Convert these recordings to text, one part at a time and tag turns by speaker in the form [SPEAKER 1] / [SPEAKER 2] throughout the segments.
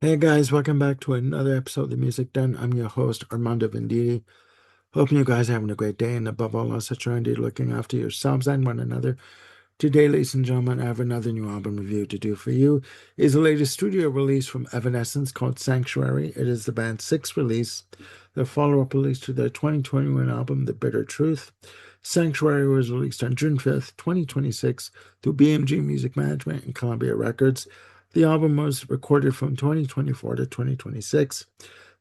[SPEAKER 1] Hey guys, welcome back to another episode of The Music Done. I'm your host, Armando Venditti. Hoping you guys are having a great day, and above all else, that you're indeed looking after yourselves and one another. Today, ladies and gentlemen, I have another new album review to do for you. It is the latest studio release from Evanescence called Sanctuary. It is the band's sixth release, the follow-up release to their 2021 album, The Bitter Truth. Sanctuary was released on June 5th, 2026 through BMG Music Management and Columbia Records. The album was recorded from 2024 to 2026.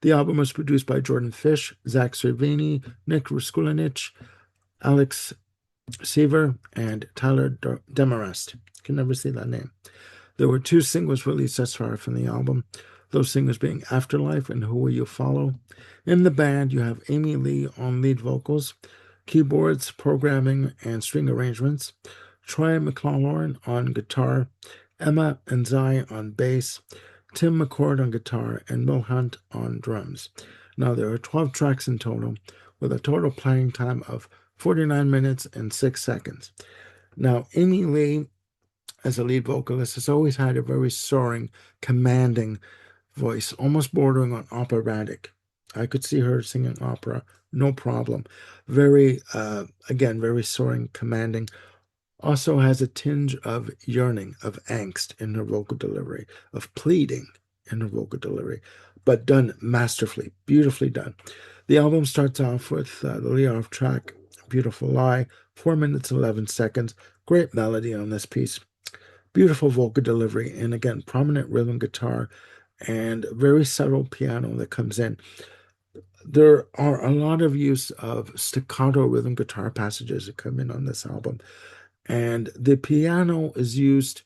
[SPEAKER 1] The album was produced by Jordan Fish, Zach Cervini, Nick Raskulinich, Alex Seaver, and Tyler Demarest. Can never say that name. There were two singles released thus far from the album, those singles being Afterlife and Who Will You Follow. In the band, you have Amy Lee on lead vocals, keyboards, programming, and string arrangements, Troy McClellan on guitar, Emma and Zai on bass, Tim McCord on guitar, and Will Hunt on drums. Now, there are 12 tracks in total, with a total playing time of 49 minutes and 6 seconds. Now, Amy Lee, as a lead vocalist, has always had a very soaring, commanding voice, almost bordering on operatic. I could see her singing opera, no problem. Very, again, very soaring, commanding. Also has a tinge of yearning, of angst in her vocal delivery, of pleading in her vocal delivery, but done masterfully, beautifully done. The album starts off with the lead-off track, Beautiful Lie, 4 minutes 11 seconds. Great melody on this piece. Beautiful vocal delivery, and again, prominent rhythm guitar and very subtle piano that comes in. There are a lot of use of staccato rhythm guitar passages that come in on this album, and the piano is used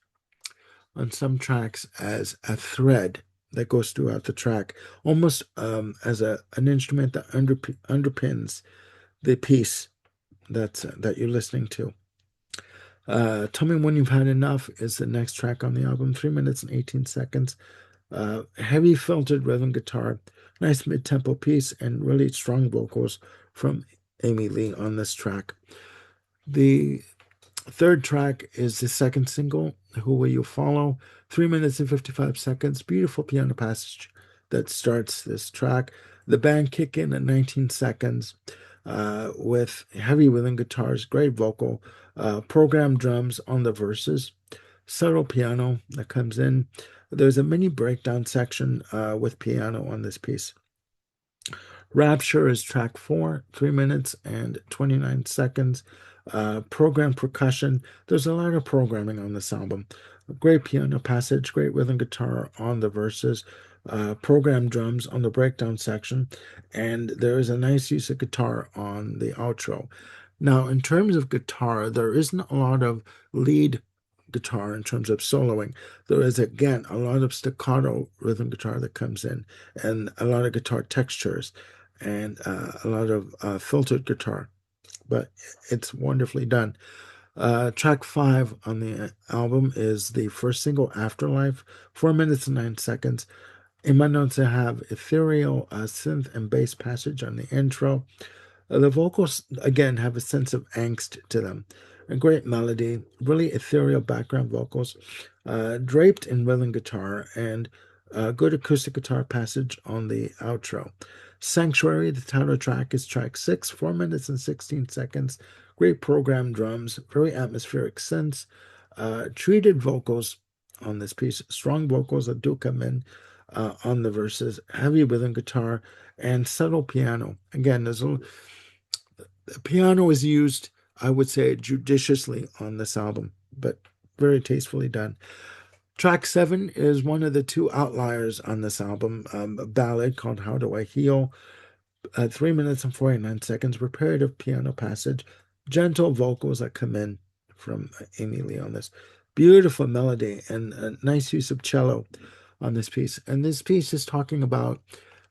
[SPEAKER 1] on some tracks as a thread that goes throughout the track, almost as an instrument that underpins the piece that you're listening to. Tell Me When You've Had Enough is the next track on the album, 3 minutes and 18 seconds. Heavy filtered rhythm guitar, nice mid-tempo piece, and really strong vocals from Amy Lee on this track. The third track is the second single, Who Will You Follow? 3 minutes and 55 seconds. Beautiful piano passage that starts this track. The band kick in at 19 seconds with heavy rhythm guitars, great vocal, programmed drums on the verses, subtle piano that comes in. There's a mini breakdown section with piano on this piece. Rapture is track 4, 3 minutes and 29 seconds. Program percussion. There's a lot of programming on this album. A great piano passage, great rhythm guitar on the verses, program drums on the breakdown section, and there is a nice use of guitar on the outro. Now, in terms of guitar, there isn't a lot of lead guitar in terms of soloing. There is, again, a lot of staccato rhythm guitar that comes in, and a lot of guitar textures, and a lot of filtered guitar, but it's wonderfully done. Track 5 on the album is the first single, Afterlife, 4 minutes and 9 seconds. In my notes, I have ethereal synth and bass passage on the intro. The vocals, again, have a sense of angst to them. A great melody, really ethereal background vocals, draped in rhythm guitar, and good acoustic guitar passage on the outro. Sanctuary, the title track, is track 6, 4 minutes and 16 seconds. Great programmed drums, very atmospheric synths, treated vocals on this piece, strong vocals that do come in on the verses, heavy rhythm guitar, and subtle piano. Again, the piano is used, I would say, judiciously on this album, but very tastefully done. Track 7 is one of the two outliers on this album, a ballad called How Do I Heal? 3 minutes and 49 seconds, repetitive piano passage, gentle vocals that come in from Amy Lee on this. Beautiful melody and a nice use of cello on this piece. And this piece is talking about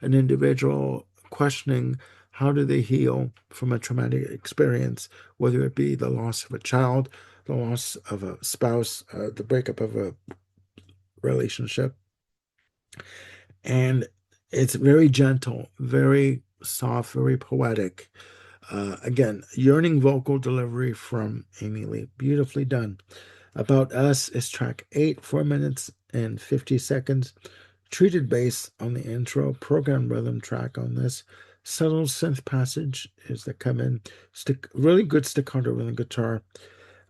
[SPEAKER 1] an individual questioning how do they heal from a traumatic experience, whether it be the loss of a child, the loss of a spouse, the breakup of a relationship. And it's very gentle, very soft, very poetic. Again, yearning vocal delivery from Amy Lee. Beautifully done. About Us is track 8, 4 minutes and 50 seconds. Treated bass on the intro, program rhythm track on this, subtle synth passage is that come in, really good staccato rhythm guitar,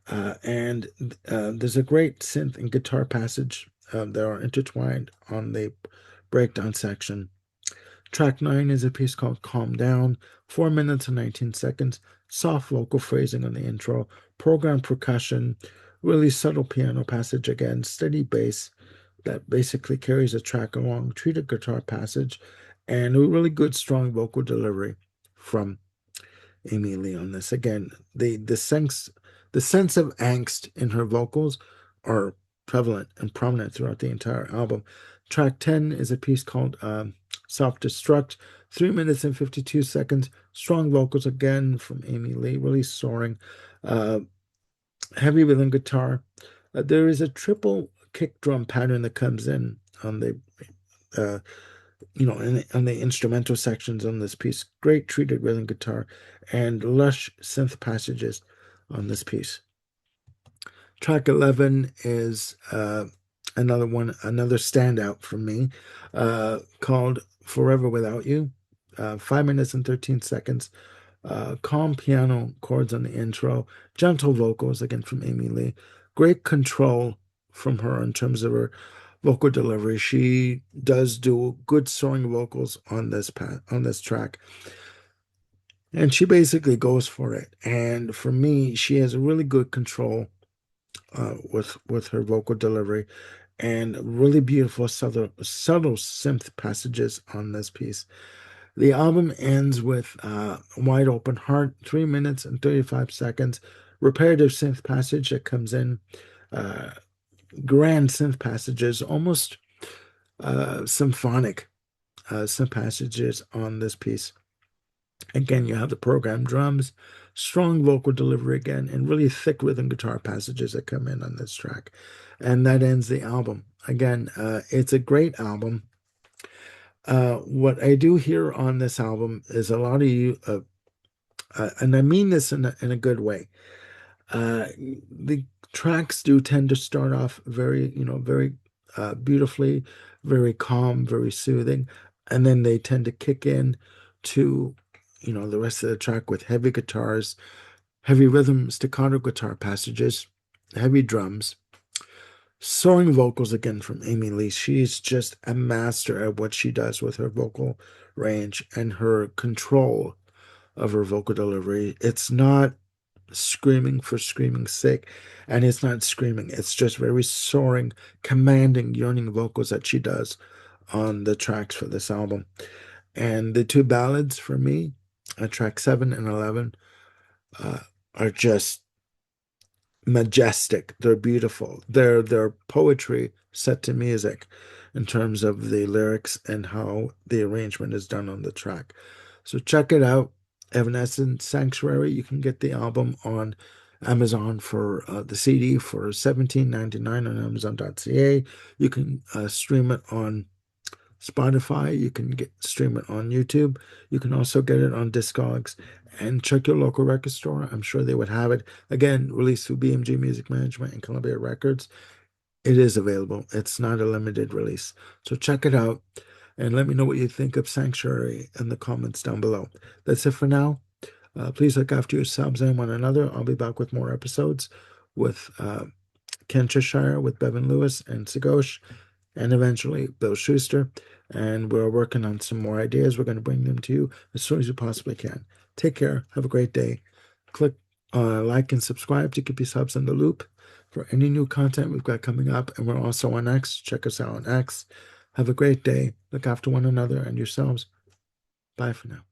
[SPEAKER 1] and there's a great synth and guitar passage that are intertwined on the breakdown section. Track 9 is a piece called Calm Down, 4 minutes and 19 seconds, soft vocal phrasing on the intro, program percussion, really subtle piano passage again, steady bass that basically carries the track along, treated guitar passage, and a really good strong vocal delivery from Amy Lee on this. Again, the sense of angst in her vocals are prevalent and prominent throughout the entire album. Track 10 is a piece called Self Destruct, 3 minutes and 52 seconds. Strong vocals again from Amy Lee, really soaring. Uh, Heavy rhythm guitar. There is a triple kick drum pattern that comes in on the uh, on the instrumental sections on this piece. Great treated rhythm guitar and lush synth passages on this piece. Track 11 is another standout for me, called Forever Without You. 5 minutes and 13 seconds. Calm piano chords on the intro, gentle vocals again from Amy Lee, great control from her in terms of her vocal delivery. She does do good soaring vocals on this track, and she basically goes for it. And for me, she has a really good control with her vocal delivery, and really beautiful subtle synth passages on this piece. The album ends with Wide Open Heart, 3 minutes and 35 seconds. Repetitive synth passage that comes in, uh, grand synth passages, almost symphonic synth passages on this piece. Again, you have the programmed drums, strong vocal delivery again, and really thick rhythm guitar passages that come in on this track. And that ends the album. Again, it's a great album. What I do hear on this album is a lot of you, and I mean this in a good way. The tracks do tend to start off very beautifully, very calm, very soothing, and then they tend to kick in to, the rest of the track with heavy guitars, heavy rhythm, staccato guitar passages, heavy drums. Soaring vocals again from Amy Lee. She's just a master at what she does with her vocal range and her control of her vocal delivery. It's not screaming for screaming's sake, and it's not screaming. It's just very soaring, commanding, yearning vocals that she does on the tracks for this album. And the two ballads for me, track 7 and 11, uh, are just majestic. They're beautiful. They're poetry set to music in terms of the lyrics and how the arrangement is done on the track. So check it out. Evanescence Sanctuary. You can get the album on Amazon for the CD for $17.99 on Amazon.ca. You can stream it on Spotify. You can stream it on YouTube. You can also get it on Discogs, and check your local record store. I'm sure they would have it. Again, released through BMG Music Management and Columbia Records. It is available. It's not a limited release. So check it out and let me know what you think of Sanctuary in the comments down below. That's it for now. Please look after yourselves and one another. I'll be back with more episodes with Ken Cheshire, with Bevan Lewis and Sagosh, and eventually Bill Schuster. And we're working on some more ideas. We're going to bring them to you as soon as we possibly can. Take care. Have a great day. Click like and subscribe to keep yourselves in the loop for any new content we've got coming up. And we're also on X. Check us out on X. Have a great day. Look after one another and yourselves. Bye for now.